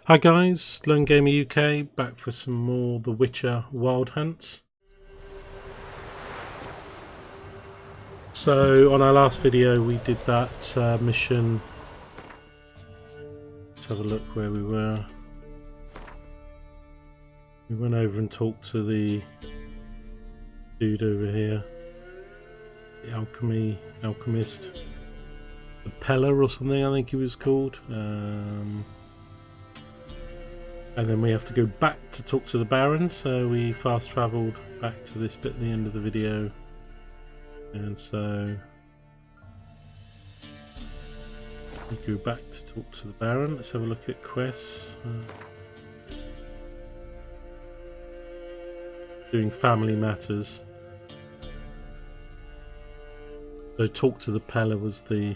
Hi guys, Lone Gamer UK back for some more The Witcher Wild Hunt. So on our last video we did that mission. Let's have a look where we were. We went over and talked to the dude over here, the alchemist, the Peller or something I think he was called. And then we have to go back to talk to the Baron, so we fast travelled back to this bit at the end of the video. And so we go back to talk to the Baron. Let's have a look at quests. Doing family matters. So talk to the Peller was the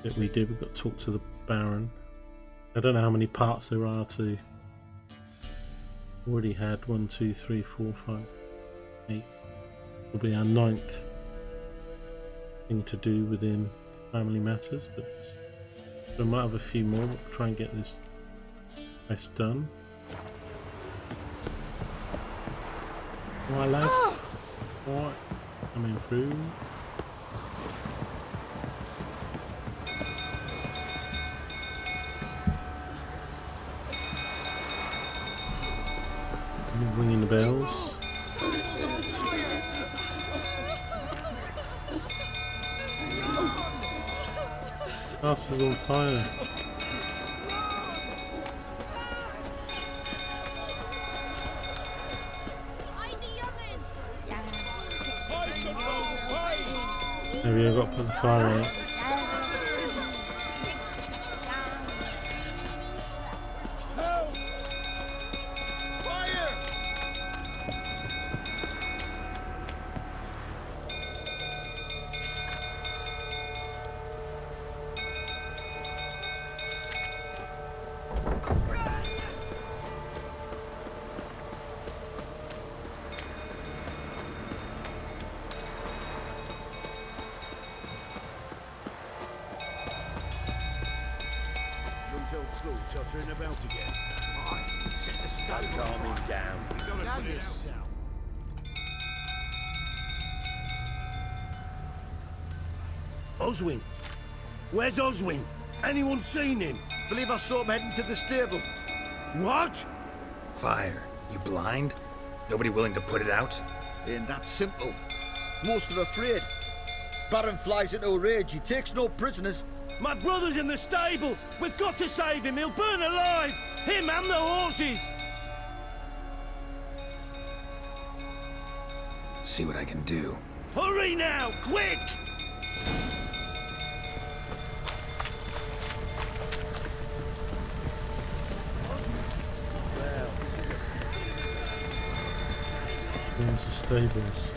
that we did. We got to talk to the Baron. I don't know how many parts there are to. Already had 1, 2, 3, 4, 5, 8. Will be our 9th thing to do within family matters, but we might have a few more. We'll try and get this quest done. Alright, lad. Alright, coming through. Ringing the bells. Castle's on fire. Maybe I've got to put the fire out. Tottering about again. Aye, set the stone. Calm him down. We gotta put it out. Oswin? Where's Oswin? Anyone seen him? Believe I saw him heading to the stable. What? Fire. You blind? Nobody willing to put it out? Ain't that simple. Most are afraid. Baron flies into a rage. He takes no prisoners. My brother's in the stable. We've got to save him. He'll burn alive. Him and the horses. See what I can do. Hurry now, quick! There's the stables.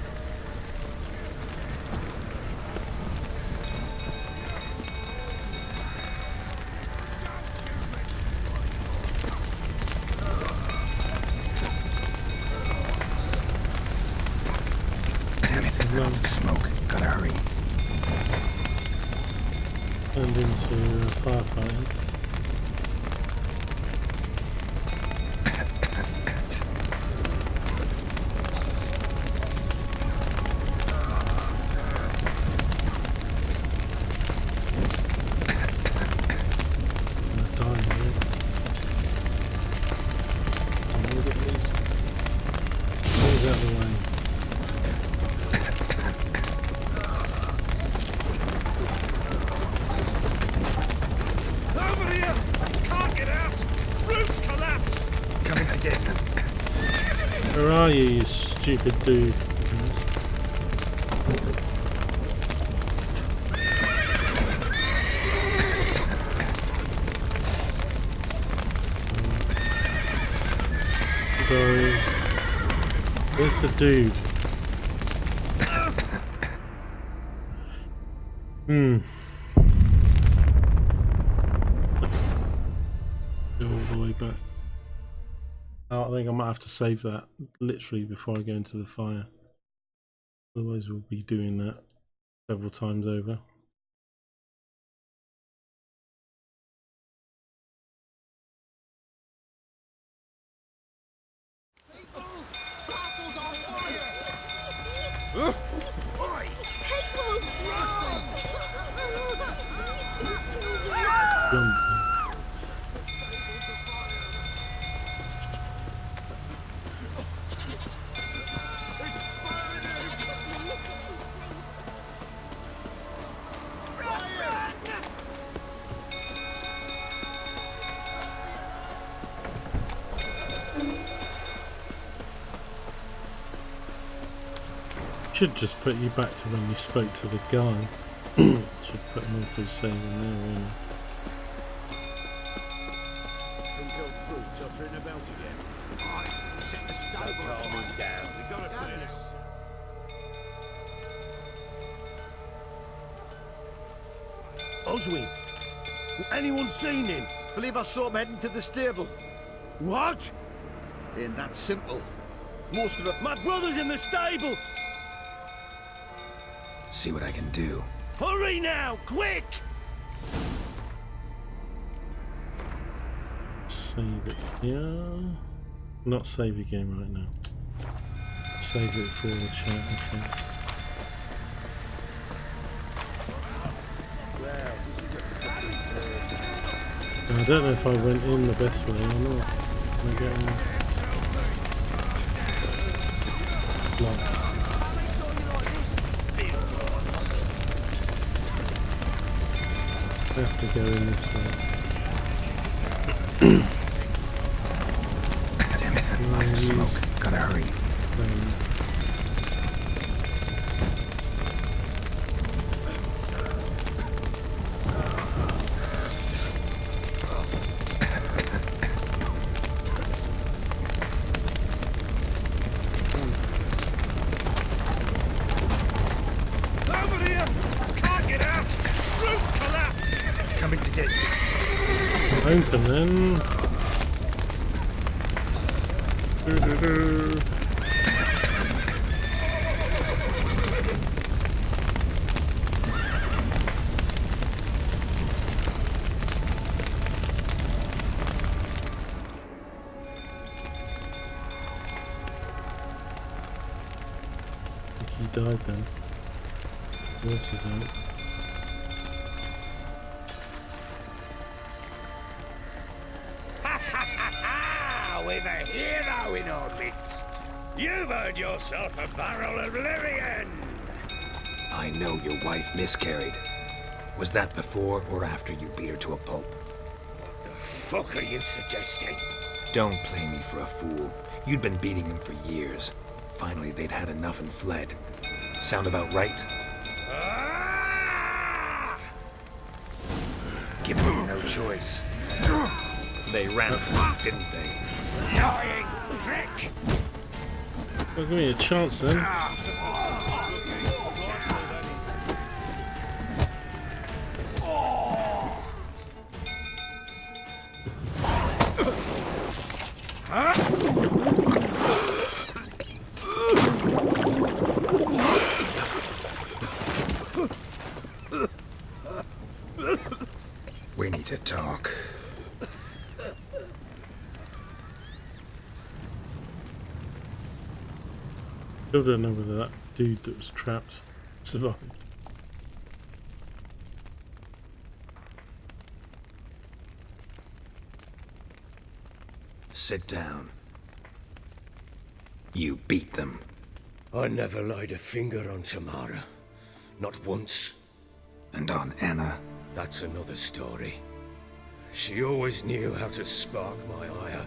Damn it, lots of smoke. Gotta hurry. Turned into firefighting. Over here! Can't get out! Roof's collapsed! Coming again. Where are you stupid dude? Sorry. Where's the dude? Go all the way back. Oh, I think I might have to save that literally before I go into the fire. Otherwise we'll be doing that several times over. Should just put you back to when you spoke to the guy. Should put an auto save in there, really. Set the stable down. We gotta play this. Oswin, anyone seen him? Believe I saw him heading to the stable. What? Ain't that simple. Most of it. My brother's in the stable. See what I can do. Hurry now, quick! Save it here. Not save your game right now. Save it for the chat, okay. I don't know if I went in the best way or not. I'm getting blocked. I have to go in this way. Damn it, lots of smoke. Gotta hurry. Over here! Can't get out! Roof's collapsed! Coming to get you. Open then. Doo-doo-doo. I think he died then. What's his name? We've a hero in our midst. You've earned yourself a barrel of Lyrian. I know your wife miscarried. Was that before or after you beat her to a pulp? What the fuck are you suggesting? Don't play me for a fool. You'd been beating them for years. Finally, they'd had enough and fled. Sound about right? Ah! Giving you no choice. They ran from you, didn't they? Lying prick! Well, give me a chance then. We need to talk. Still don't know whether that dude that was trapped survived. Sit down. You beat them. I never laid a finger on Tamara. Not once. And on Anna. That's another story. She always knew how to spark my ire.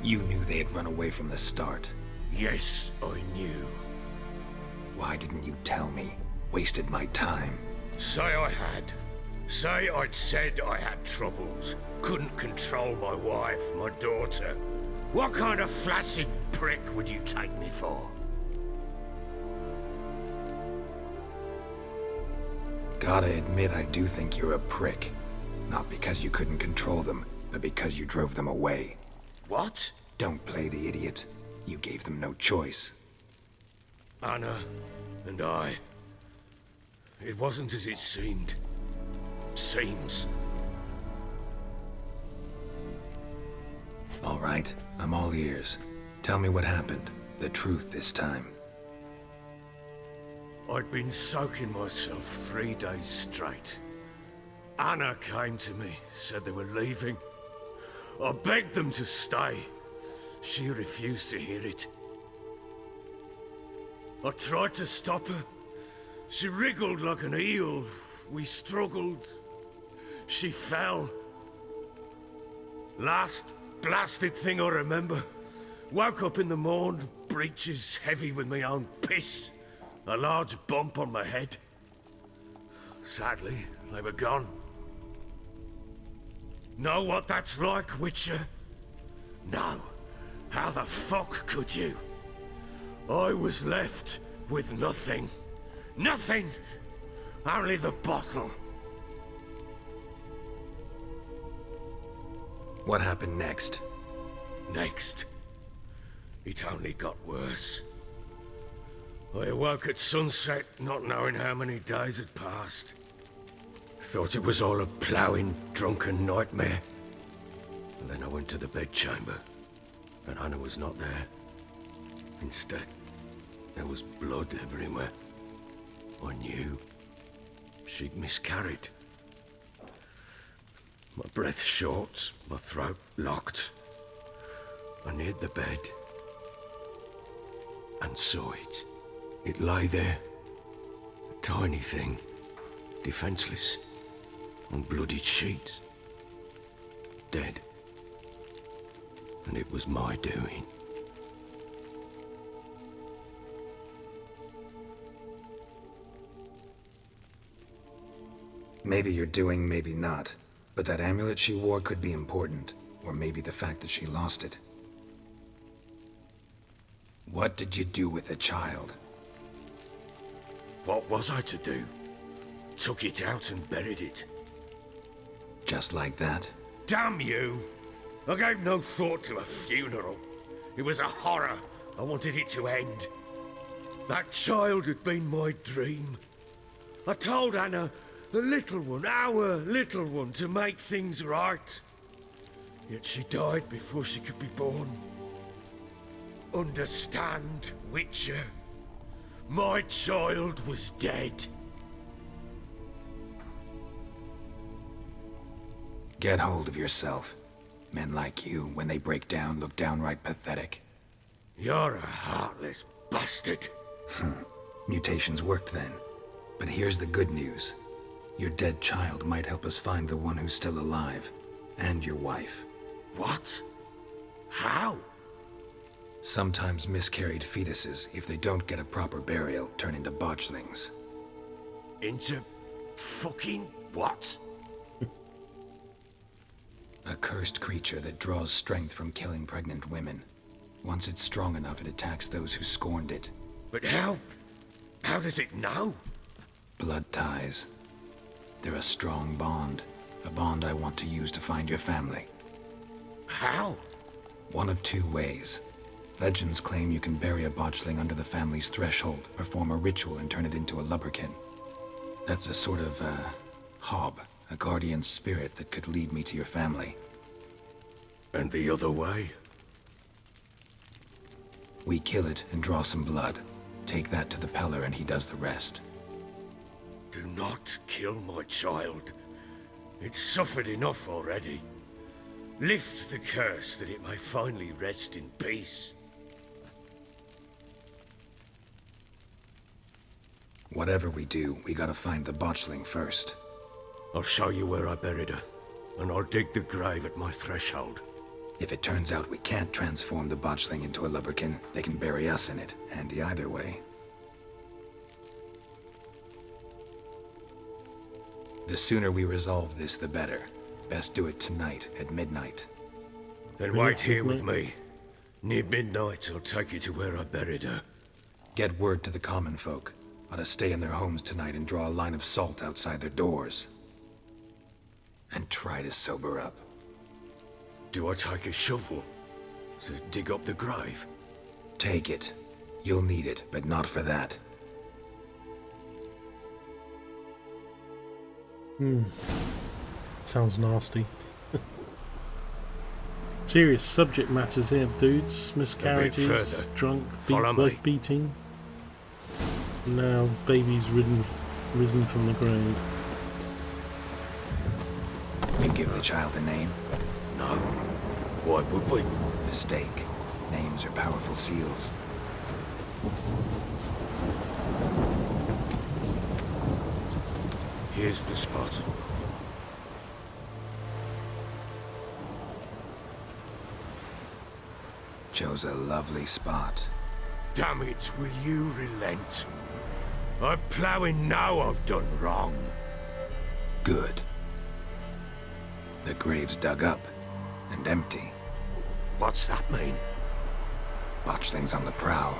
You knew they had run away from the start. Yes, I knew. Why didn't you tell me? Wasted my time. Say I had. Say I'd said I had troubles. Couldn't control my wife, my daughter. What kind of flaccid prick would you take me for? Gotta admit, I do think you're a prick. Not because you couldn't control them, but because you drove them away. What? Don't play the idiot. You gave them no choice. Anna and I. It wasn't as it seemed. Seems. All right, I'm all ears. Tell me what happened. The truth this time. I'd been soaking myself 3 days straight. Anna came to me, said they were leaving. I begged them to stay. She refused to hear it. I tried to stop her. She wriggled like an eel. We struggled. She fell. Last blasted thing I remember. Woke up in the morn, breeches heavy with my own piss. A large bump on my head. Sadly, they were gone. Know what that's like, Witcher? No. How the fuck could you? I was left with nothing. Nothing! Only the bottle. What happened next? Next. It only got worse. I awoke at sunset, not knowing how many days had passed. Thought it was all a ploughing, drunken nightmare. And then I went to the bedchamber, but Anna was not there. Instead, there was blood everywhere. I knew she'd miscarried. My breath short, my throat locked. I neared the bed and saw it. It lay there, a tiny thing, defenseless, on bloodied sheets, dead. And it was my doing. Maybe you're doing, maybe not. But that amulet she wore could be important. Or maybe the fact that she lost it. What did you do with the child? What was I to do? Took it out and buried it. Just like that? Damn you! I gave no thought to a funeral. It was a horror. I wanted it to end. That child had been my dream. I told Anna, the little one, our little one, to make things right. Yet she died before she could be born. Understand, Witcher? My child was dead. Get hold of yourself. Men like you, when they break down, look downright pathetic. You're a heartless bastard. Mutations worked then. But here's the good news. Your dead child might help us find the one who's still alive. And your wife. What? How? Sometimes miscarried fetuses, if they don't get a proper burial, turn into botchlings. Into fucking what? A cursed creature that draws strength from killing pregnant women. Once it's strong enough, it attacks those who scorned it. But how? How does it know? Blood ties. They're a strong bond. A bond I want to use to find your family. How? One of two ways. Legends claim you can bury a botchling under the family's threshold, perform a ritual, and turn it into a lubberkin. That's a sort of, hob, a guardian spirit that could lead me to your family. And the other way? We kill it and draw some blood. Take that to the Peller and he does the rest. Do not kill my child. It's suffered enough already. Lift the curse that it may finally rest in peace. Whatever we do, we gotta find the botchling first. I'll show you where I buried her, and I'll dig the grave at my threshold. If it turns out we can't transform the botchling into a lubberkin, they can bury us in it. Handy either way. The sooner we resolve this, the better. Best do it tonight, at midnight. Then wait here with me. Near midnight, I'll take you to where I buried her. Get word to the common folk. Ought to stay in their homes tonight and draw a line of salt outside their doors. And try to sober up. Do I take a shovel to dig up the grave? Take it. You'll need it, but not for that. Sounds nasty. Serious subject matters here, dudes. Miscarriages, further. drunk, Follow me. wife beating. Now baby's risen from the grave. We give the child a name. No. Why would we? Mistake. Names are powerful seals. Here's the spot. Chose a lovely spot. Damn it, will you relent? I'm ploughing now I've done wrong. Good. The grave's dug up and empty. What's that mean? Botchling's on the prowl.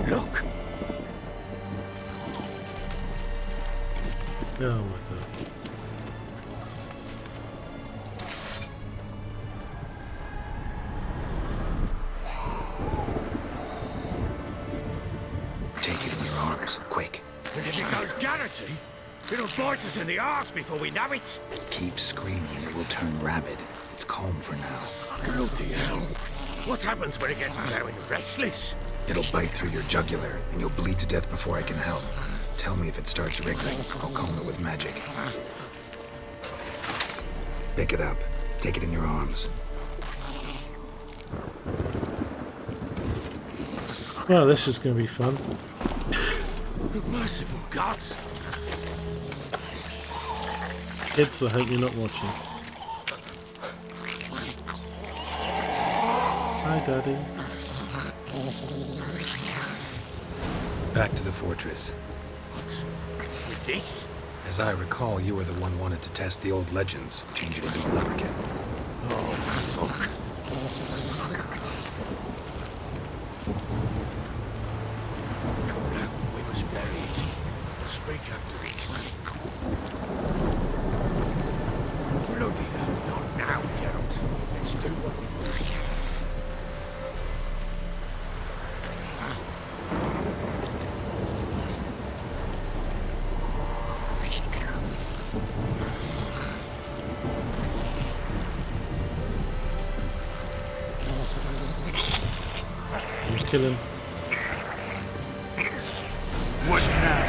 Look! Oh my god. Take it in your arms, quick. And if it goes Garrity, it'll bite us in the arse before we know it. Keep screaming, it will turn rabid. It's calm for now. Bloody hell. What happens when it gets ploughing restless? It'll bite through your jugular, and you'll bleed to death before I can help. Tell me if it starts wriggling. I'll calm it with magic. Pick it up. Take it in your arms. Well, this is going to be fun. Merciful gods! Kids, I hope you're not watching. Hi, Daddy. Back to the fortress. What? With this? As I recall, you were the one wanted to test the old legends, change it into a lubricant. Oh, fuck. Come now, we must bury it. We'll speak after this. Bloody hell, not now, Geralt. Let's do what we must. Kill him. What now?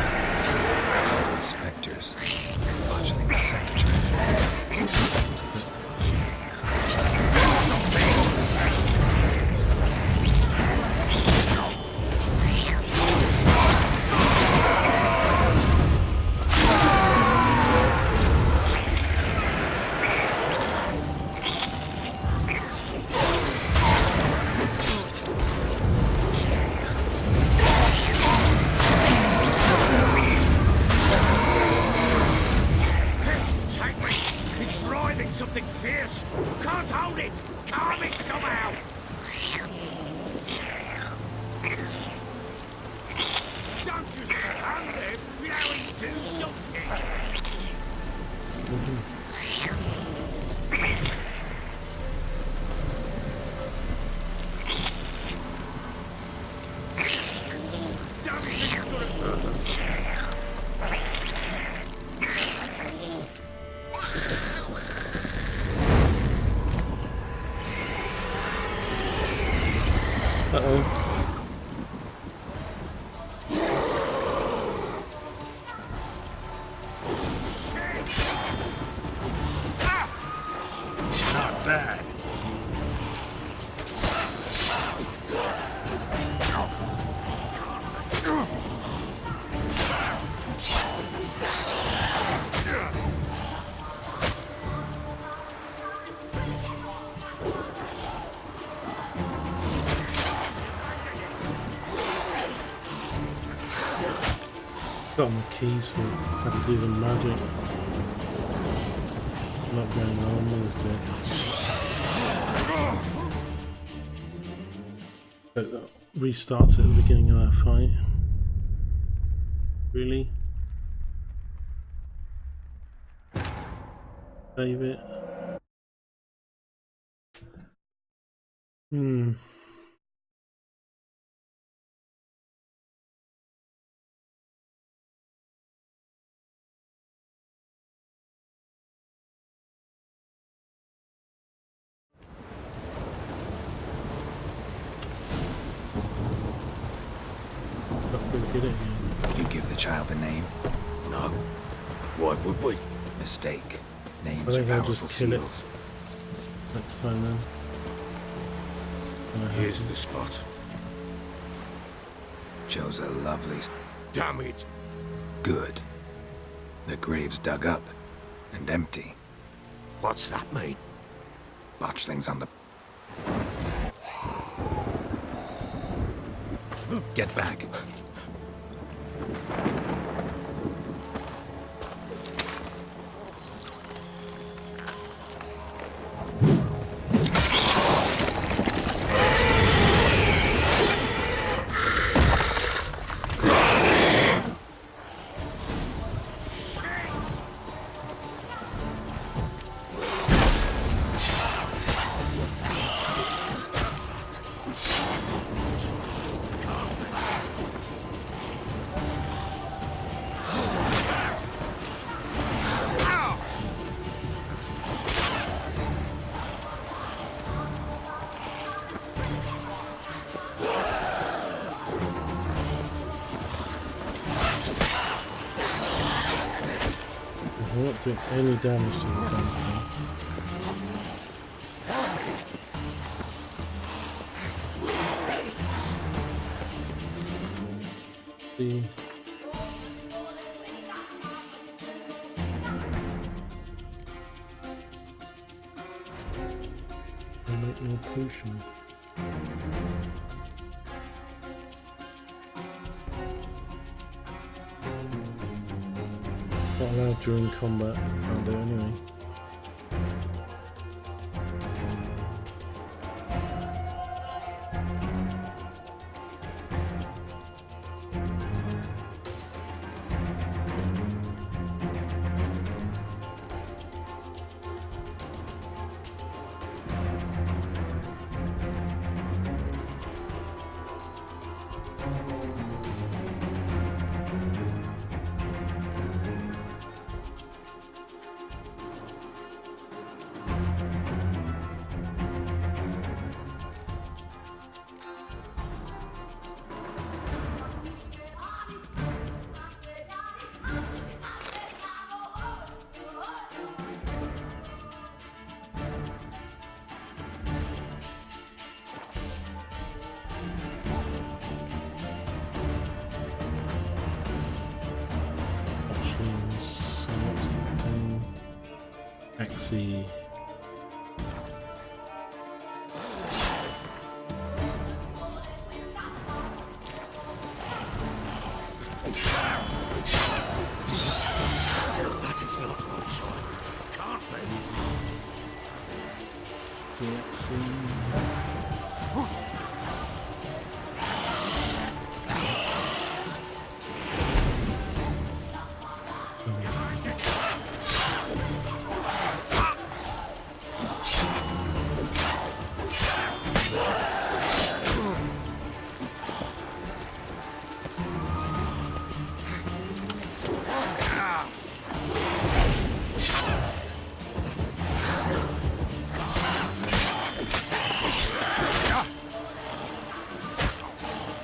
These specters. Botchling sent a trend. Something fierce! Can't hold it! Calm it somehow! Don't you stand there! Blowy, do something! Don't you think it's gonna... Uh-oh. Not bad. Got my keys for how to do the magic. Not going on with it. So that restarts at the beginning of our fight. Really? Save it. Get it again. You give the child a name? No. Why would we? Mistake. I Names are think I'll powerful just kill it. seals. Next time then. Here's the spot. Chose a lovely... Damn it! Good. The grave's dug up and empty. What's that mean? Botchling's on the... Get back. They're not doing any damage to the damn thing. See. I make more potion. Not allowed during combat, can't do anyway. So what's the thing? Axie. That is not my child. Can't be. Axie.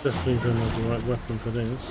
Definitely don't have the right weapon for this.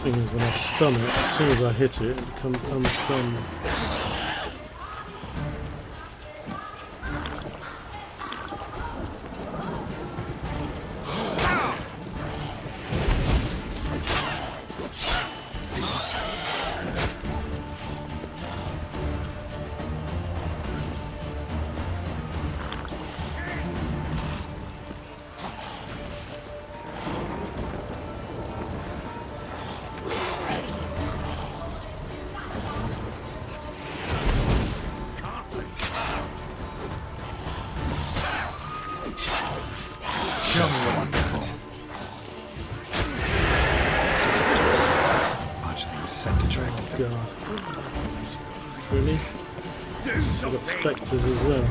When I stun it, as soon as I hit it, it becomes unstunned. God. Really? Do We've got something! spectres as well.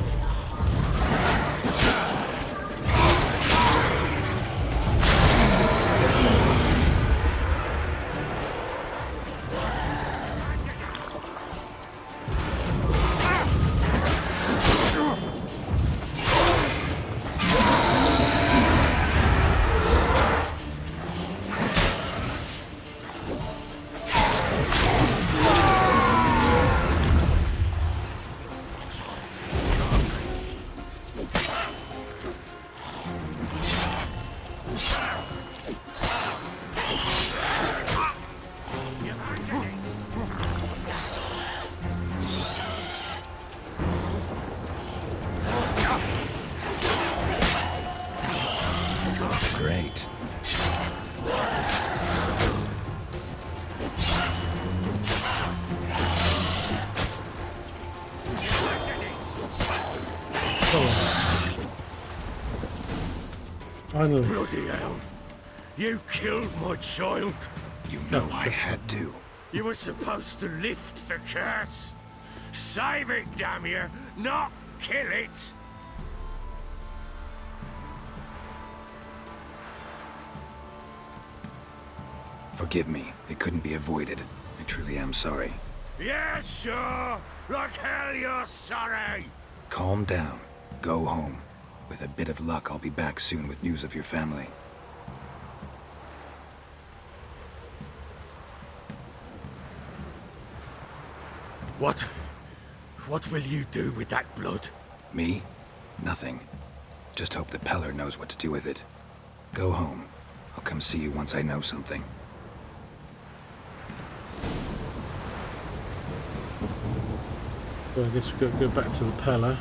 Great. Finally. Bloody hell! You killed my child! You know I had to. You were supposed to lift the curse! Save it, damn you! Not kill it! Forgive me. It couldn't be avoided. I truly am sorry. Yeah, sure! Like hell you're sorry! Calm down. Go home. With a bit of luck, I'll be back soon with news of your family. What will you do with that blood? Me? Nothing. Just hope that Peller knows what to do with it. Go home. I'll come see you once I know something. Well, I guess we've got to go back to the Peller.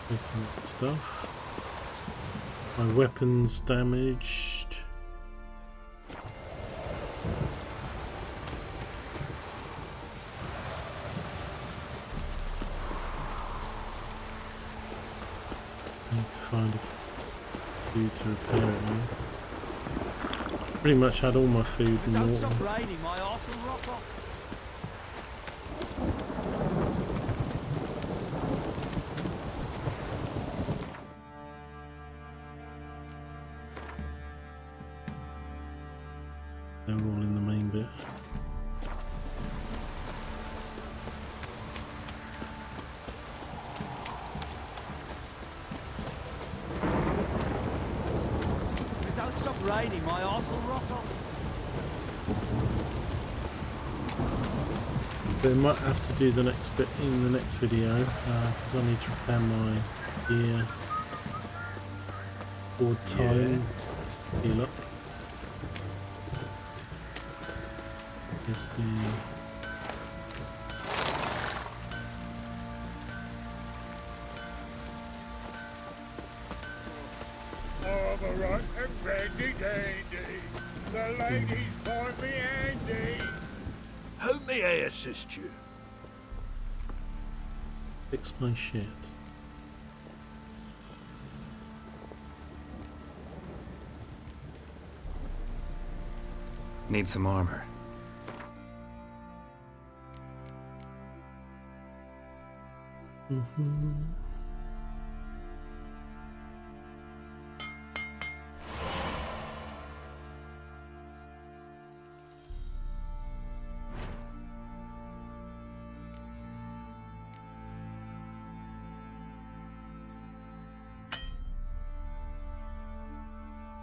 Taking that stuff. My weapon's damaged. Need to find a food to repair it now. Pretty much had all my food and Don't water. stop raining, my arse will rot off. They're all in the main bit. Don't stop raining, my arse will rot off. But I might have to do the next bit in the next video because I need to repair my gear for time. Heal up. Is the Overrun and brandy dandy. The ladies find me handy. How may I assist you? fix my shit. Need some armor.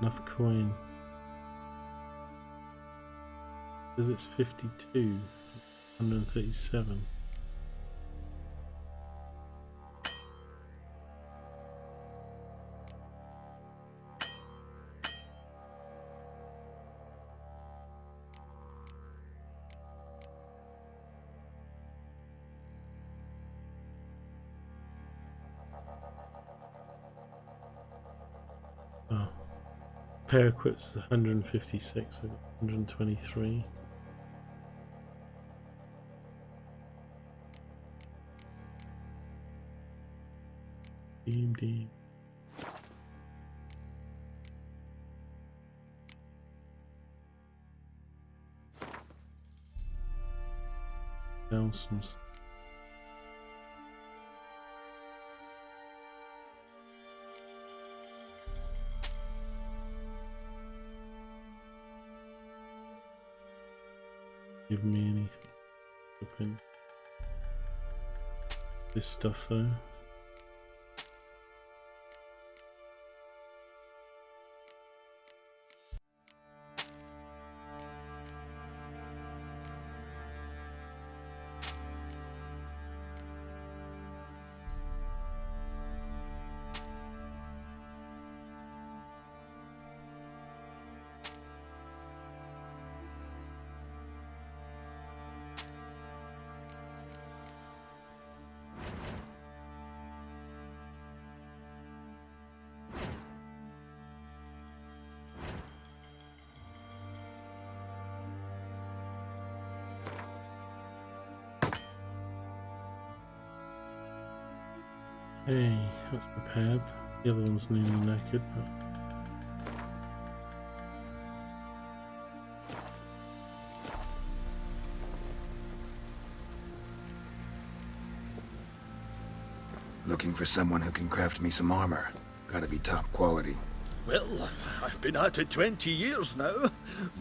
Enough coin. Says it's 52, 137. Oh. Pair of quits is 156, so 123. Deem. Sell some give me anything. Open this stuff though. Hey, that's prepared. The other one's nearly naked, but Looking for someone who can craft me some armor. Gotta be top quality. Well, I've been at it 20 years now.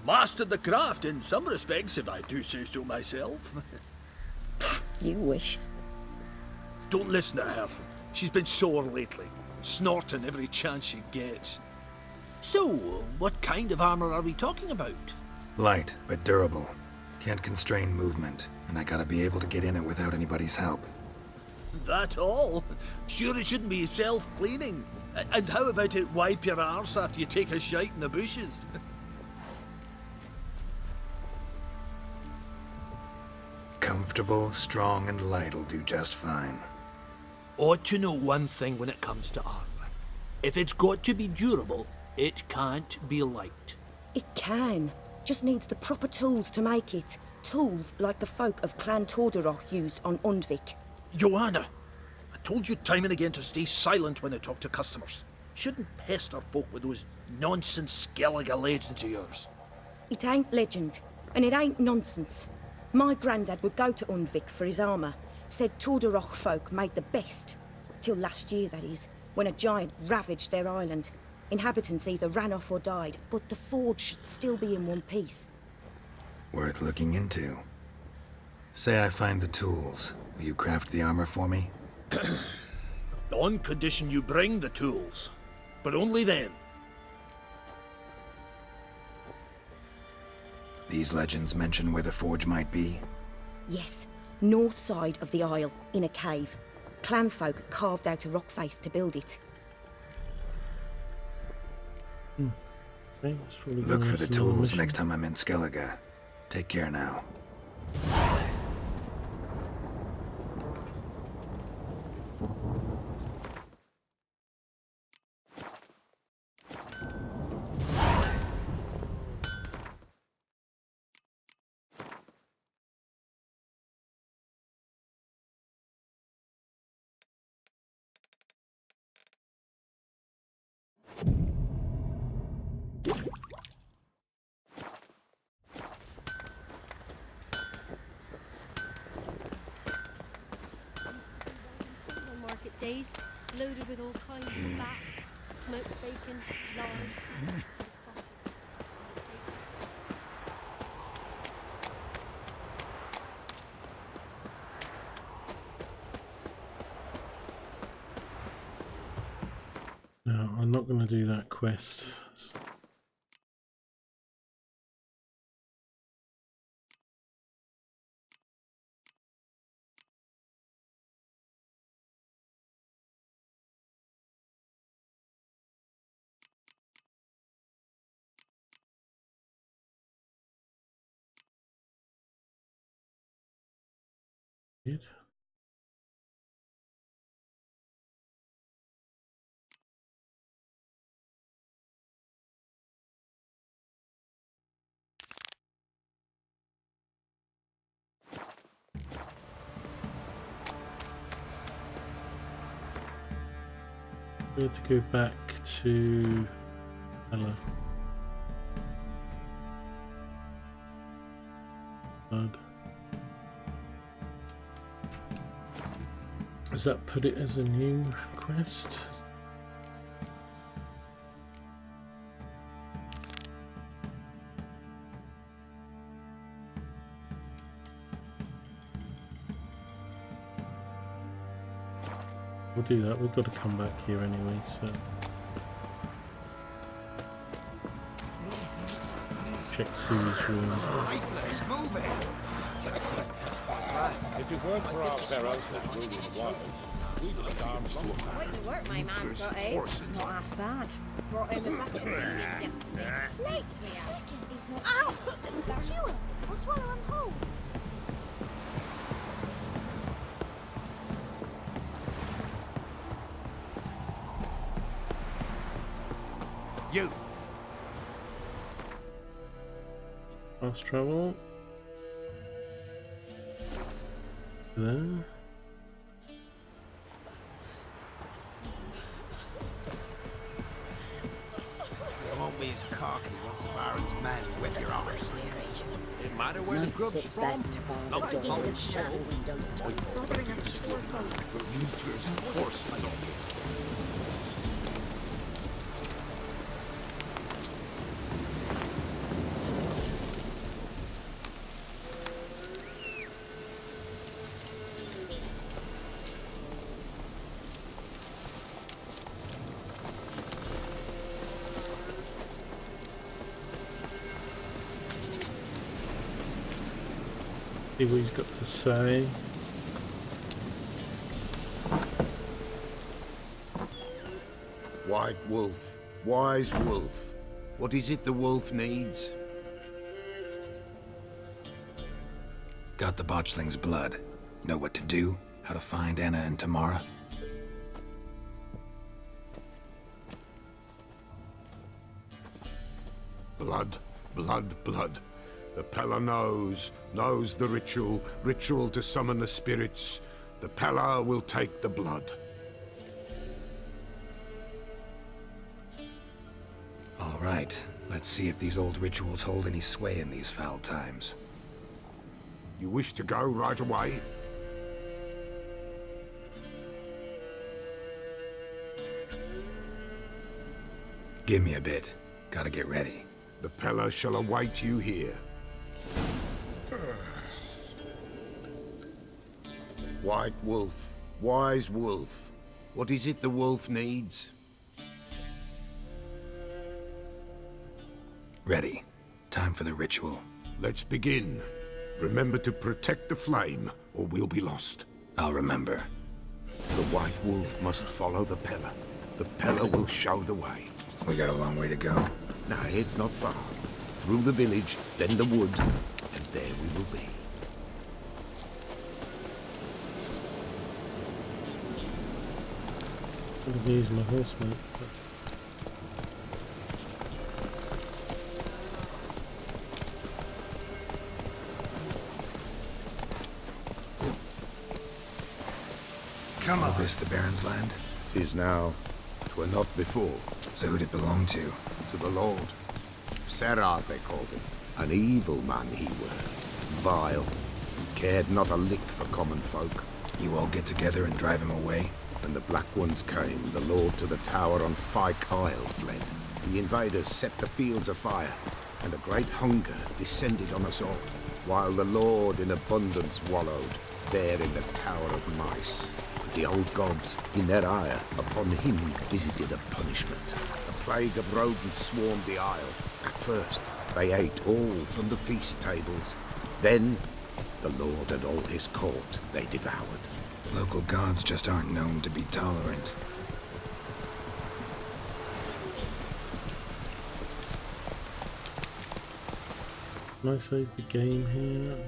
Mastered the craft in some respects, if I do say so myself. You wish. Don't listen to her. She's been sore lately, snorting every chance she gets. So, what kind of armor are we talking about? Light, but durable. Can't constrain movement, and I gotta be able to get in it without anybody's help. That all? Sure it shouldn't be self-cleaning. And how about it wipe your arse after you take a shite in the bushes? Comfortable, strong, and light'll do just fine. Ought to know one thing when it comes to armor. If it's got to be durable, it can't be light. It can. Just needs the proper tools to make it. Tools like the folk of Clan Tordaroch used on Undvik. Joanna, I told you time and again to stay silent when I talk to customers. Shouldn't pester folk with those nonsense Skellige legends of yours. It ain't legend, and it ain't nonsense. My granddad would go to Undvik for his armour. Said Tordaroch folk made the best. Till last year, that is, when a giant ravaged their island. Inhabitants either ran off or died, but the forge should still be in one piece. Worth looking into. Say I find the tools. Will you craft the armor for me? On condition you bring the tools. But only then. These legends mention where the forge might be? Yes, north side of the isle, in a cave. Clanfolk carved out a rock face to build it. okay, that's probably Look gonna for the be some more tools mission. next time I'm in Skellige. Take care now. On market days, loaded with all kinds of fat, smoked bacon, lard, sausage. No, I'm not going to do that quest. Good. We have to go back to Ella. Blood. Does that put it as a new quest? We'll do that. We've got to come back here anyway, so check Sue's room. If it weren't for our ferocious ruling the wilds, we'd have starved to a Quite the work my man's got, eh? Not half bad. Brought in the bucket of beans yesterday. Nice to me out. Ow! Chew it. I'll swallow him whole. You! Fast travel. There. You won't be as cocky once the Baron's men whip your arse. It matter where the grub's It's from. best to borrow Not the the whole shadow windows to But Luther's horses on you. See what he's got to say. White wolf, wise wolf. What is it the wolf needs? Got the botchling's blood. Know what to do? How to find Anna and Tamara? Blood, blood, blood. The Pella knows the ritual to summon the spirits. The Pella will take the blood. All right, let's see if these old rituals hold any sway in these foul times. You wish to go right away? Give me a bit. Gotta get ready. The Pella shall await you here. White wolf, wise wolf. What is it the wolf needs? Ready. Time for the ritual. Let's begin. Remember to protect the flame, or we'll be lost. I'll remember. The White Wolf must follow the Pella. The Pella will show the way. We got a long way to go. No, it's not far. Through the village, then the wood, and there we will be. I'm going to use my horse mate. Come on. This the Baron's land? 'Tis now. 'Twere not before. So who'd it belong to? To the Lord. Serra, they called him. An evil man he were. Vile. Cared not a lick for common folk. You all get together and drive him away? When the Black Ones came, the Lord to the tower on Fyke Isle fled. The invaders set the fields afire, and a great hunger descended on us all, while the Lord in abundance wallowed, there in the Tower of Mice. But the old gods, in their ire, upon him visited a punishment. A plague of rodents swarmed the isle. At first, they ate all from the feast tables. Then, the Lord and all his court they devoured. Local gods just aren't known to be tolerant. Can I save the game here?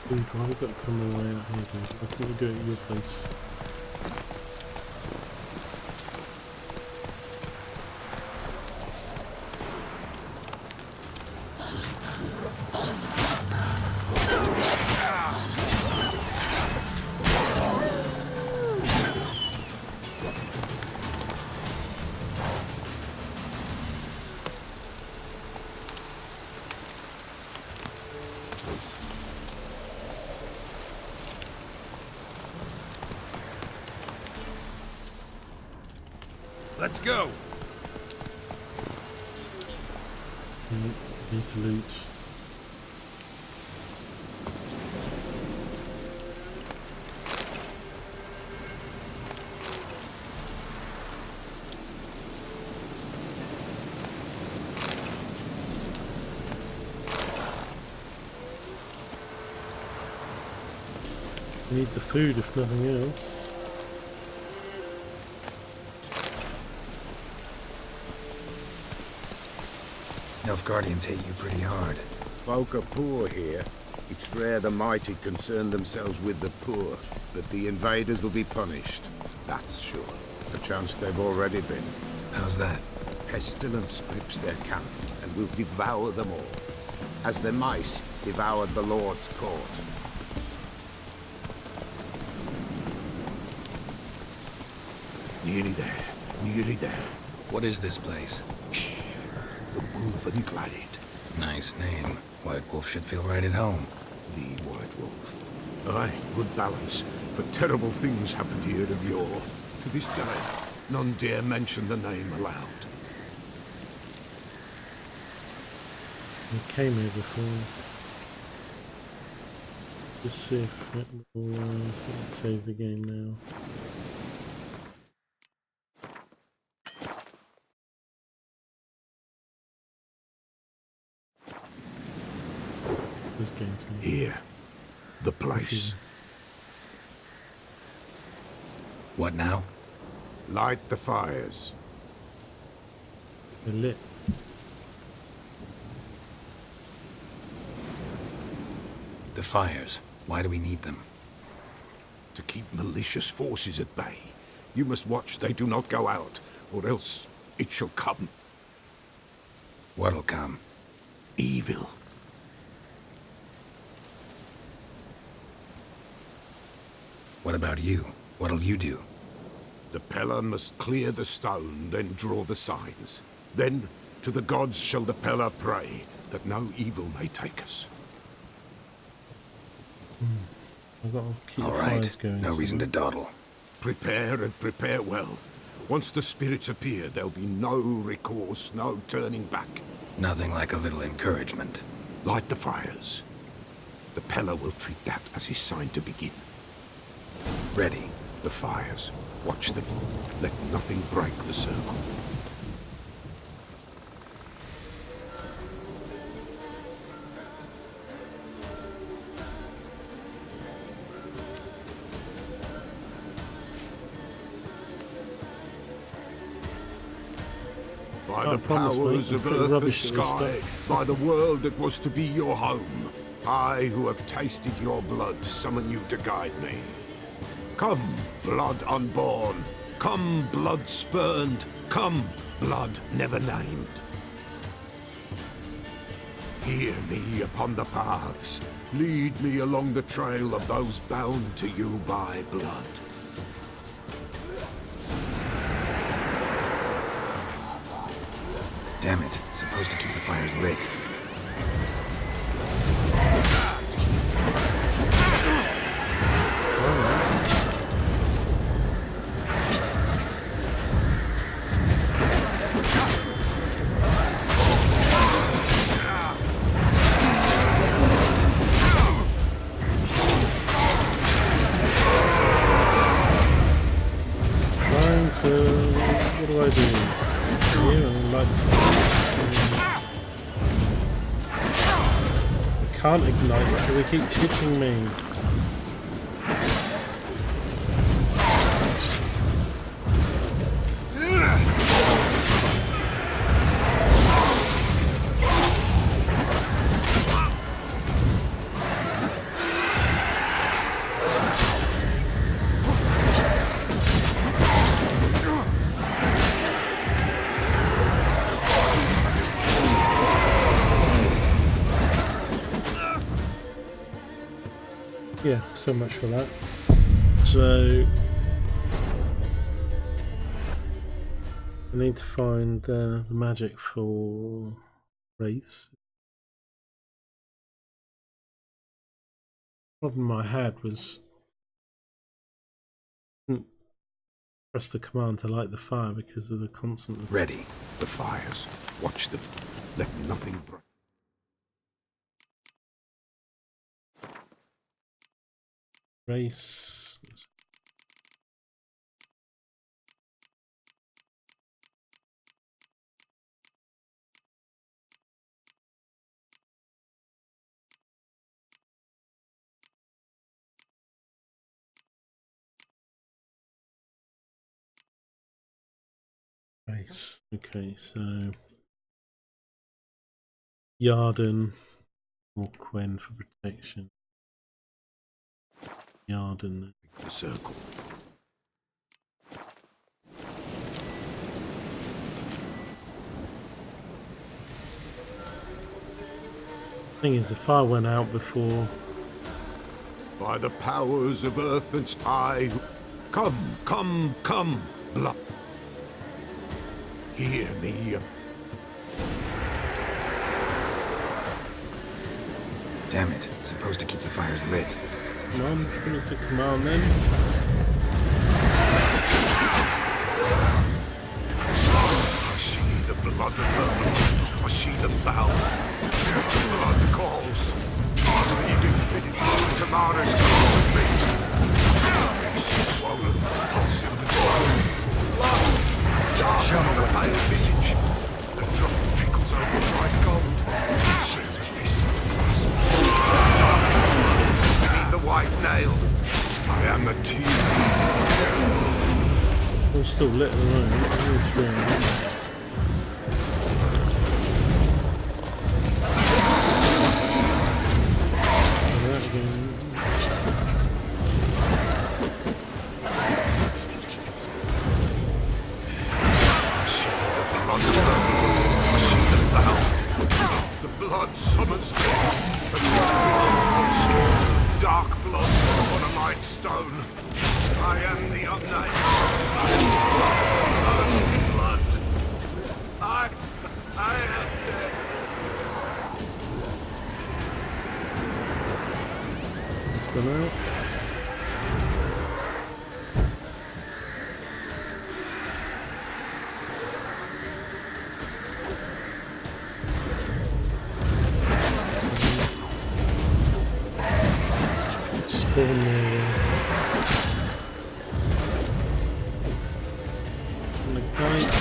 Dude, why have we got to come all the way out here, guys? Why can't we do it at your place? Let's go. Need to loot. Need the food if nothing else. Nilfgaardians hit you pretty hard. Folk are poor here. It's rare the mighty concern themselves with the poor, but the invaders will be punished. That's sure. A chance they've already been. How's that? Pestilence grips their camp and will devour them all, as the mice devoured the Lord's court. Nearly there. Nearly there. What is this place? Shh. The Wolven Glade. Nice name. White Wolf should feel right at home. The White Wolf. Aye, good balance. For terrible things happened here of yore. To this day, none dare mention the name aloud. We came here before. Just see if it will save the game now. This game can. Here. The place. What now? Light the fires. They're lit. The fires. Why do we need them? To keep malicious forces at bay. You must watch they do not go out, or else it shall come. What'll come? Evil. What about you? What'll you do? The Peller must clear the stone, then draw the signs. Then, to the gods shall the Peller pray, that no evil may take us. I've got to keep All the right. fires going. No reason to dawdle. Prepare and prepare well. Once the spirits appear, there'll be no recourse, no turning back. Nothing like a little encouragement. Light the fires. The Peller will treat that as his sign to begin. Ready. The fires. Watch them. Let nothing break the circle. By the powers of earth and sky, by the world that was to be your home, I, who have tasted your blood, summon you to guide me. Come, blood unborn. Come, blood spurned. Come, blood never named. Hear me upon the paths. Lead me along the trail of those bound to you by blood. Damn it. Supposed to keep the fires lit. What do I do? Here and like. I can't ignite because they keep hitting me. yeah, so much for that. So I need to find the magic for wraiths. The problem I had was press the command to light the fire because of the constant. Ready. The fires. Watch them. Let nothing break. Race. Race. Okay, so Yarden or Quen for protection. Yarden. The circle. Thing is, the fire went out before. By the powers of earth and sky, come, come, come, blood. Hear me. Damn it. Supposed to keep the fires lit. Come on, give us the command then. I see the blood of her. I see them bow. The blood calls. You do fit it. Tamara's come with me. She's swollen, pulsing with blood. Show me the pale visage. The drop trickles over bright gold. Set fist. Beneath the white nail. I am a tear. We're still lit at the moment. Blood summons me. Dark blood on a light stone. I am the unnamed. I am thirsty blood. I am dead. It's gone out. Spawn there. On the kite.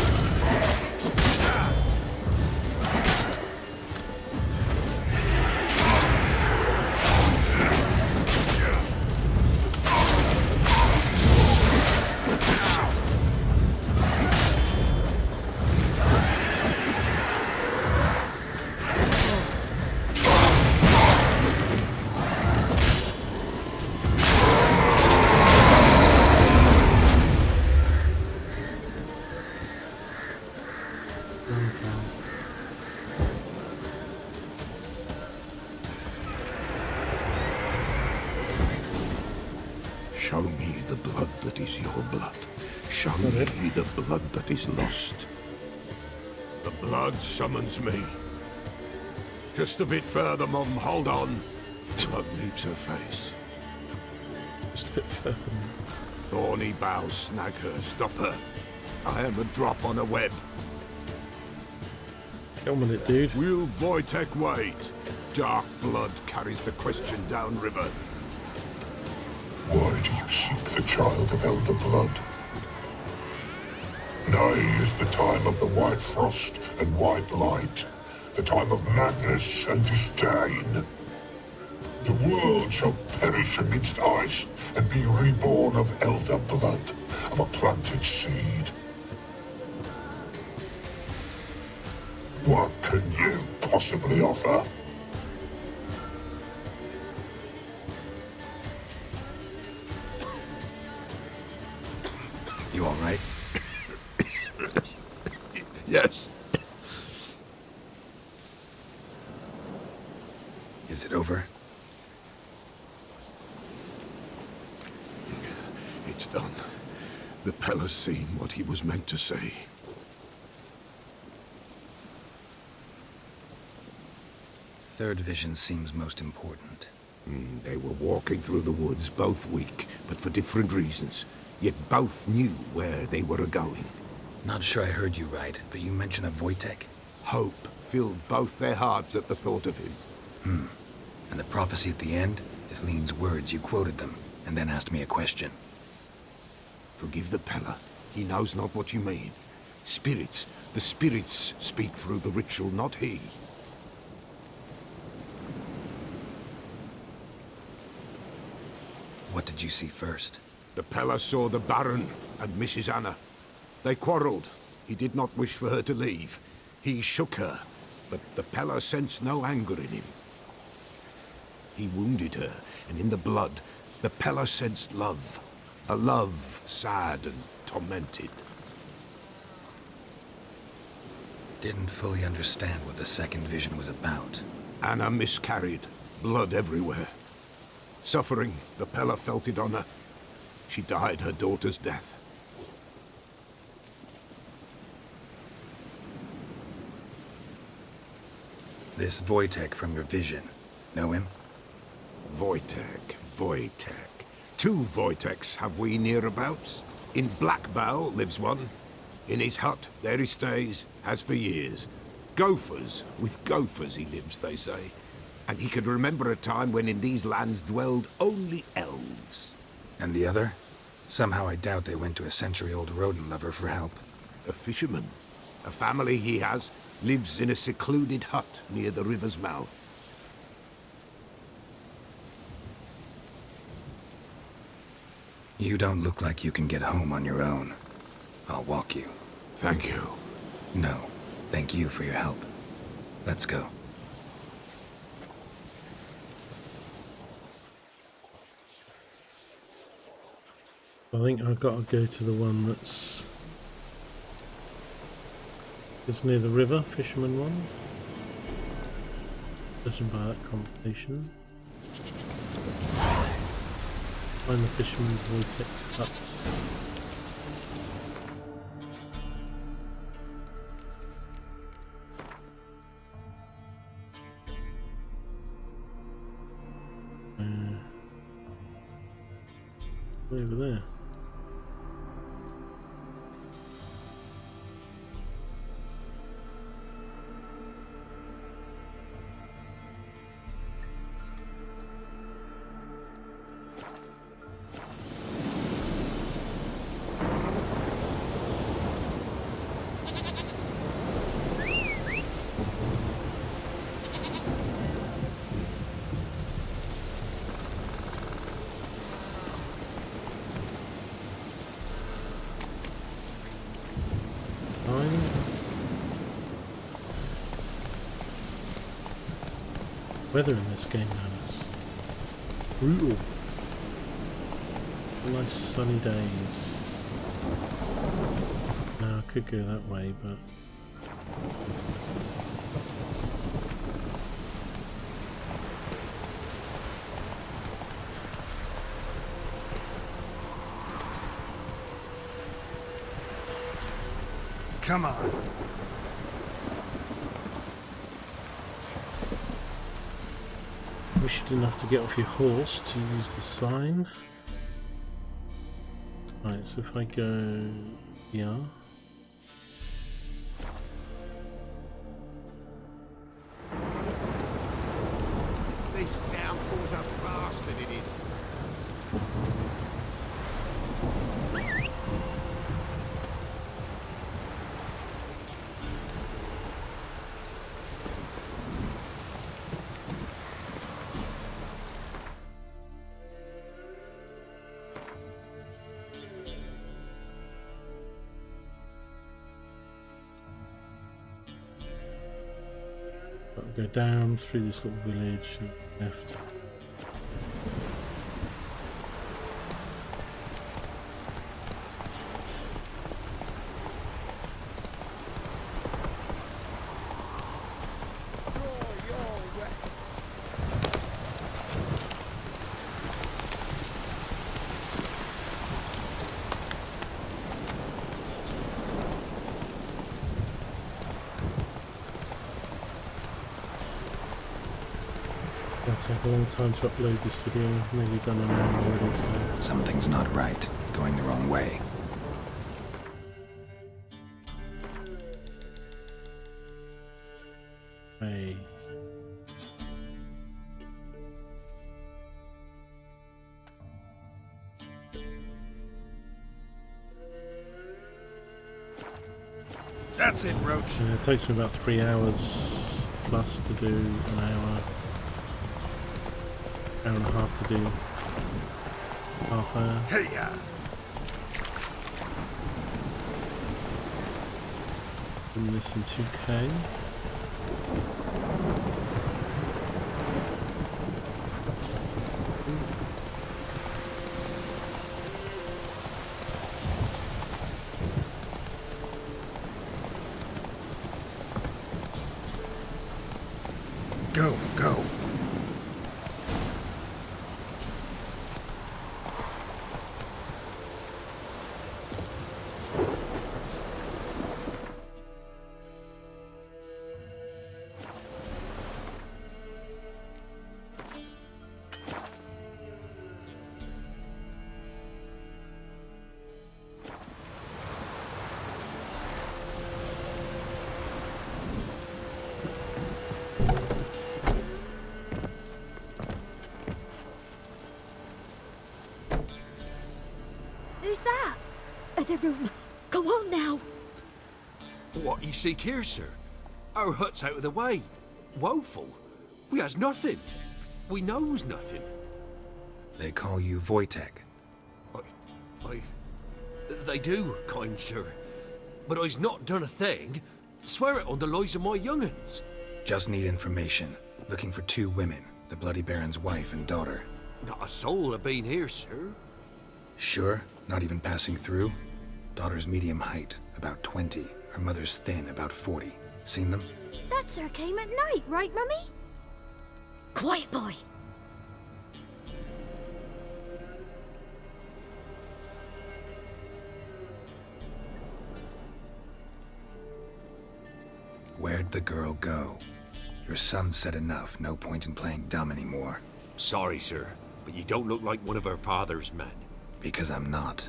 Show me the blood that is your blood. Show me the blood that is lost. The blood summons me. Just a bit further, Mum. Hold on. Blood leaves her face. Just a bit further. Thorny boughs snag her. Stop her. I am a drop on a web. Get on with it, dude. Will Wojtek wait? Dark blood carries the question downriver. Why do you seek the child of Elder Blood? Nigh is the time of the white frost and white light, the time of madness and disdain. The world shall perish amidst ice and be reborn of Elder Blood, of a planted seed. What can you possibly offer? You all right? Yes. Is it over? The Pella's seen what he was meant to see. Third vision seems most important. They were walking through the woods, both weak, but for different reasons. Yet both knew where they were going. Not sure I heard you right, but you mentioned a Wojtek? Hope filled both their hearts at the thought of him. And the prophecy at the end? Ithlinne's words, you quoted them, and then asked me a question. Forgive the Pella. He knows not what you mean. Spirits. The spirits speak through the ritual, not he. What did you see first? The Pella saw the Baron and Mrs. Anna. They quarreled. He did not wish for her to leave. He shook her, but the Pella sensed no anger in him. He wounded her, and in the blood, the Pella sensed love. A love sad and tormented. Didn't fully understand what the second vision was about. Anna miscarried, blood everywhere. Suffering, the Pella felt it on her. She died her daughter's death. This Wojtek from your vision, know him? Wojtek. 2 Wojteks have we nearabouts. In Blackbough lives one. In his hut, there he stays, has for years. Gophers, with gophers he lives, they say. And he could remember a time when in these lands dwelled only elves. And the other? Somehow I doubt they went to a century-old rodent lover for help. A fisherman. A family he has lives in a secluded hut near the river's mouth. You don't look like you can get home on your own. I'll walk you. Thank you. No, thank you for your help. Let's go. I think I've got to go to the one that's near the river, fisherman one. Judging by that conversation. Find the fisherman's Wojtek's hut. Over there. Weather in this game now is brutal. Nice sunny days. Now I could go that way, but come on. wish you didn't have to get off your horse to use the sign. Right, so if I go here. This downpour's a bastard, it is. Go down through this little village and left. It'll take a long time to upload this video. I've nearly done an hour already, so... Something's not right. Going the wrong way. Hey. That's it, Roach. Yeah, it takes me about 3 hours plus to do an hour and a half to do half hour. Hey, yeah. And this in 2K. Go, go. Who's that? Other room. Go on now. What you seek here, sir? Our hut's out of the way. Woeful. We has nothing. We knows nothing. They call you Wojtek. They do, kind sir. But I's not done a thing. Swear it on the lives of my young'uns. Just need information. Looking for 2 women. The Bloody Baron's wife and daughter. Not a soul have been here, sir. Sure? Not even passing through? Daughter's medium height, about 20. Her mother's thin, about 40. Seen them? That sir came at night, right, Mummy? Quiet, boy. Where'd the girl go? Your son said enough. No point in playing dumb anymore. Sorry, sir, but you don't look like one of her father's men. Because I'm not.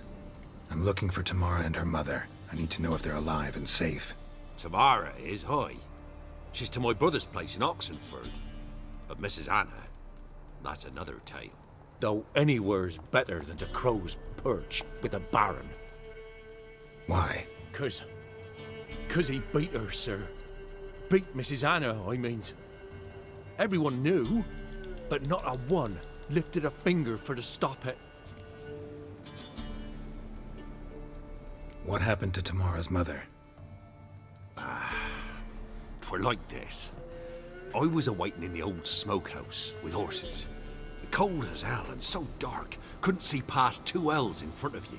I'm looking for Tamara and her mother. I need to know if they're alive and safe. Tamara is, high. She's to my brother's place in Oxenford. But Mrs. Anna, that's another tale. Though anywhere's better than the Crow's Perch with the Baron. Why? 'Cause he beat her, sir. Beat Mrs. Anna, I means. Everyone knew, but not a one lifted a finger for to stop it. What happened to Tamara's mother? 'Twere like this. I was awaiting in the old smokehouse with horses. Cold as hell and so dark, couldn't see past 2 ells in front of you.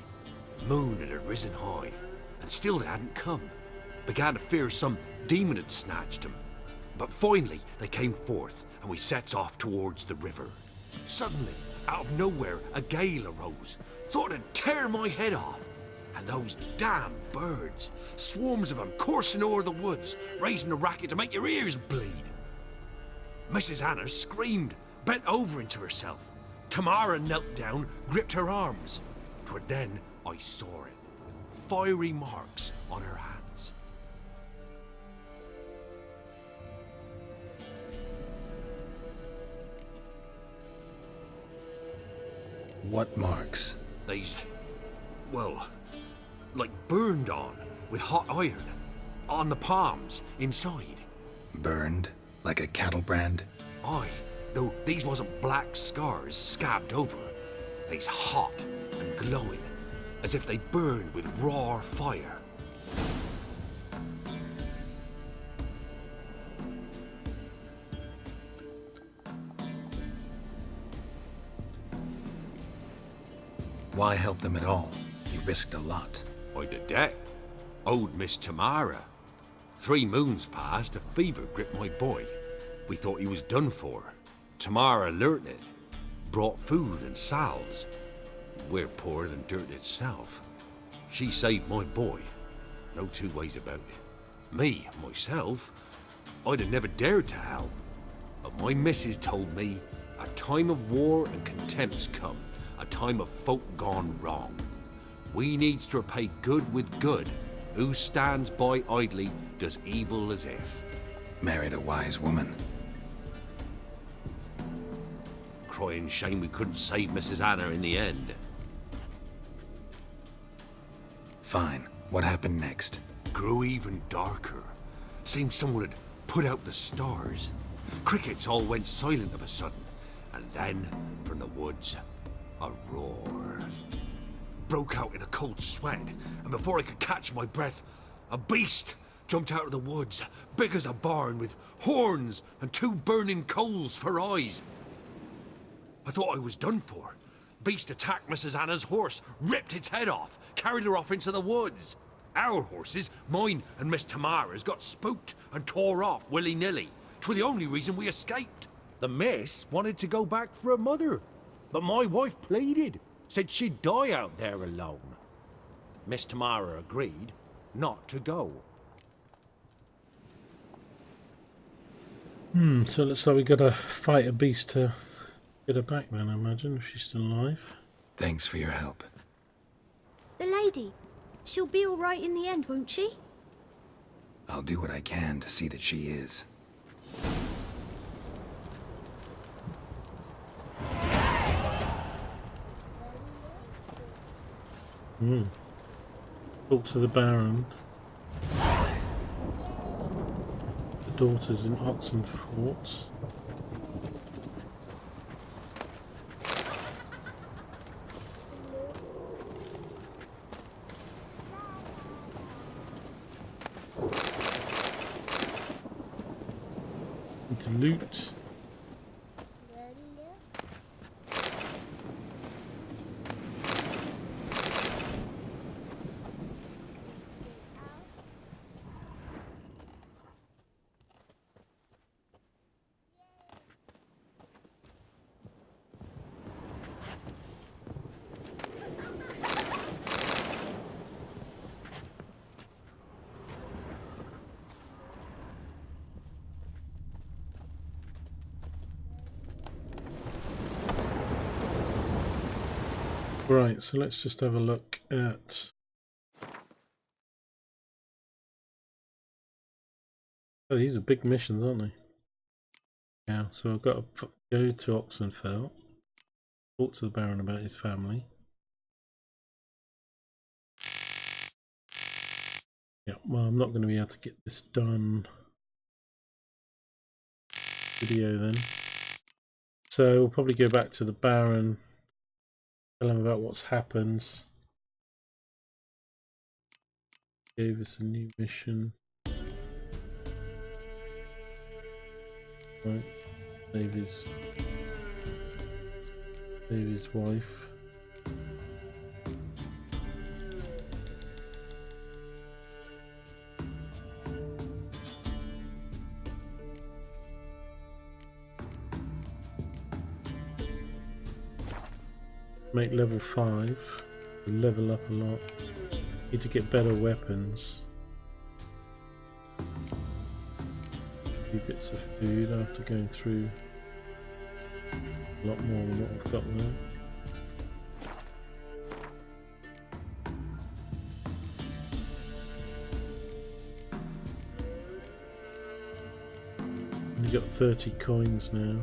Moon had risen high, and still they hadn't come. Began to fear some demon had snatched them. But finally they came forth, and we sets off towards the river. Suddenly, out of nowhere, a gale arose. Thought it'd tear my head off. And those damn birds, swarms of them coursing o'er the woods, raising a racket to make your ears bleed. Mrs. Anna screamed, bent over into herself. Tamara knelt down, gripped her arms. 'Twere then I saw it. Fiery marks on her hands. What marks? These, well, like burned on with hot iron. On the palms, inside. Burned? Like a cattle brand? Aye, though these wasn't black scars scabbed over. They's hot and glowing, as if they burned with raw fire. Why help them at all? You risked a lot. I did that. Owed Miss Tamara. 3 moons passed, a fever gripped my boy. We thought he was done for. Tamara learnt it. Brought food and salves. We're poorer than dirt itself. She saved my boy. No 2 ways about it. Me, myself, I'd have never dared to help. But my missus told me a time of war and contempt's come, a time of folk gone wrong. We needs to repay good with good. Who stands by idly does evil as if. Married a wise woman. Crying shame we couldn't save Mrs. Anna in the end. Fine. What happened next? Grew even darker. Seemed someone had put out the stars. Crickets all went silent of a sudden, and then, from the woods, a roar. Broke out in a cold sweat, and before I could catch my breath, a beast jumped out of the woods, big as a barn, with horns and 2 burning coals for eyes. I thought I was done for. Beast attacked Mrs. Anna's horse, ripped its head off, carried her off into the woods. Our horses, mine and Miss Tamara's, got spooked and tore off willy-nilly. 'Twere the only reason we escaped. The miss wanted to go back for her mother, but my wife pleaded, said she'd die out there alone. Miss Tamara agreed not to go. So it looks like we gotta fight a beast to get her back then, I imagine, if she's still alive. Thanks for your help. The lady. She'll be all right in the end, won't she? I'll do what I can to see that she is. Talk to the Baron. The daughter's in Oxenfurt. To loot. Right, so let's just have a look at... Oh, these are big missions, aren't they? Yeah, so I've got to go to Oxenfeld, talk to the Baron about his family. Yeah, well, I'm not going to be able to get this done. Video then. So we'll probably go back to the Baron. Tell him about what's happened. Gave us a new mission. Right. Save his wife. Make level 5, level up a lot. Need to get better weapons. A few bits of food after going through a lot more than what I've got there. Only got 30 coins now.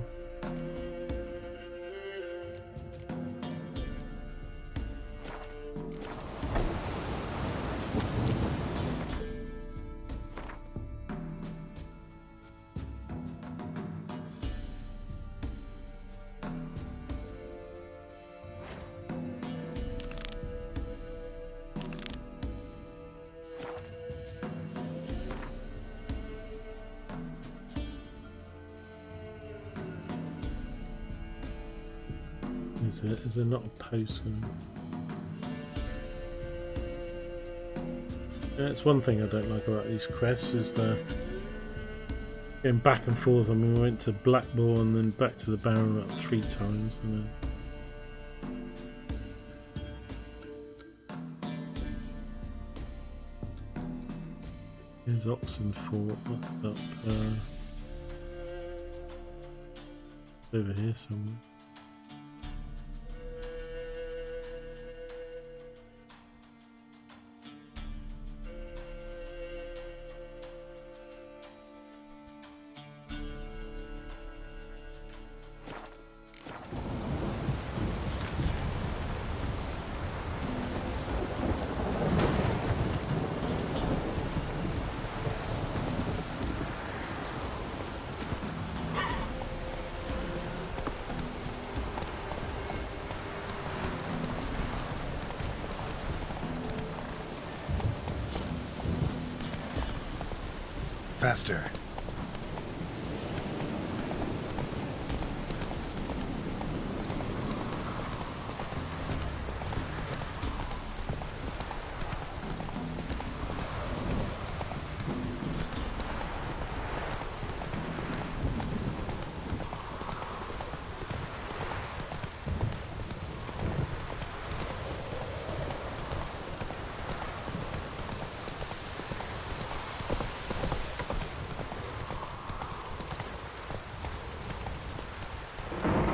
Is there not a post? Yeah, it's one thing I don't like about these quests is the going back and forth. I mean, we went to Blackbourne and then back to the Baron about 3 times, and then here's Oxenfurt. What's up? over here somewhere. Faster.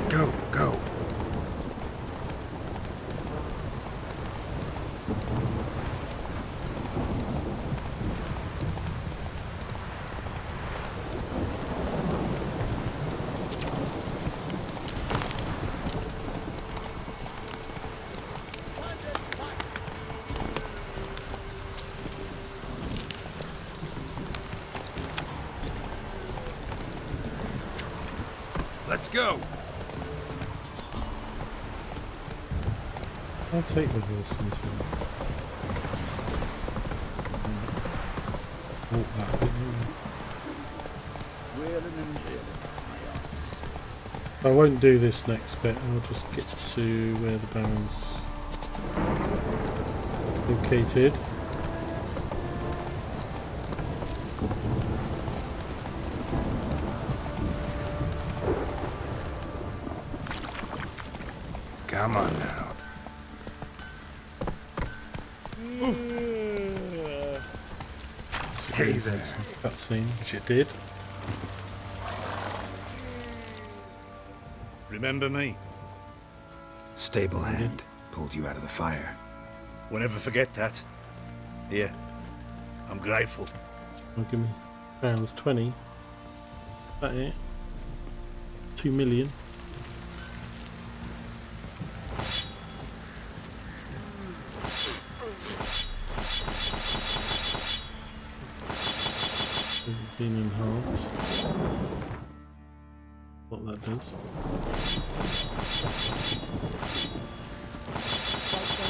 Go, go. Let's go. I'll take the Wilsons here. Walk that bit, I won't do this next bit, I'll just get to where the Baron's located. Come on now. Hey there. Cutscene, which it did. Remember me? Stable hand pulled you out of the fire. We'll never forget that. Here, I'm grateful. I'll give me pounds 20. Is that it? 2 million. This has been enhanced. What that does.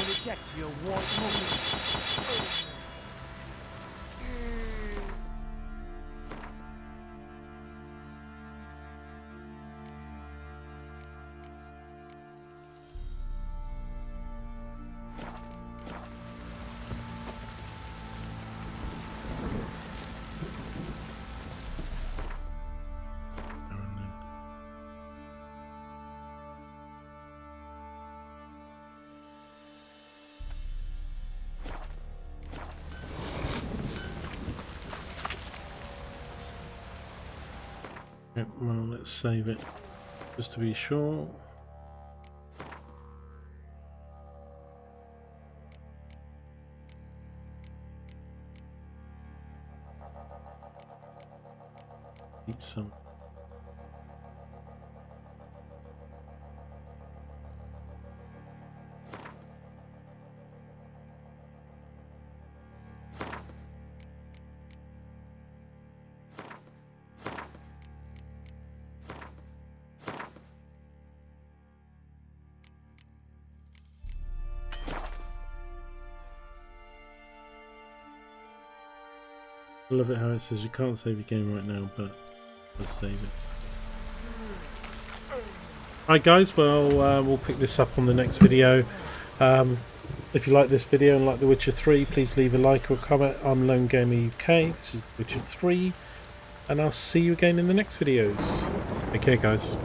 Reject your warm moment. Yep, well, let's save it just to be sure. Eat some. I love it how it says you can't save your game right now, but let's save it. Alright guys, well we'll pick this up on the next video. If you like this video and like The Witcher 3, please leave a like or a comment. I'm Lone Gamer UK, this is The Witcher 3, and I'll see you again in the next videos. Take care guys.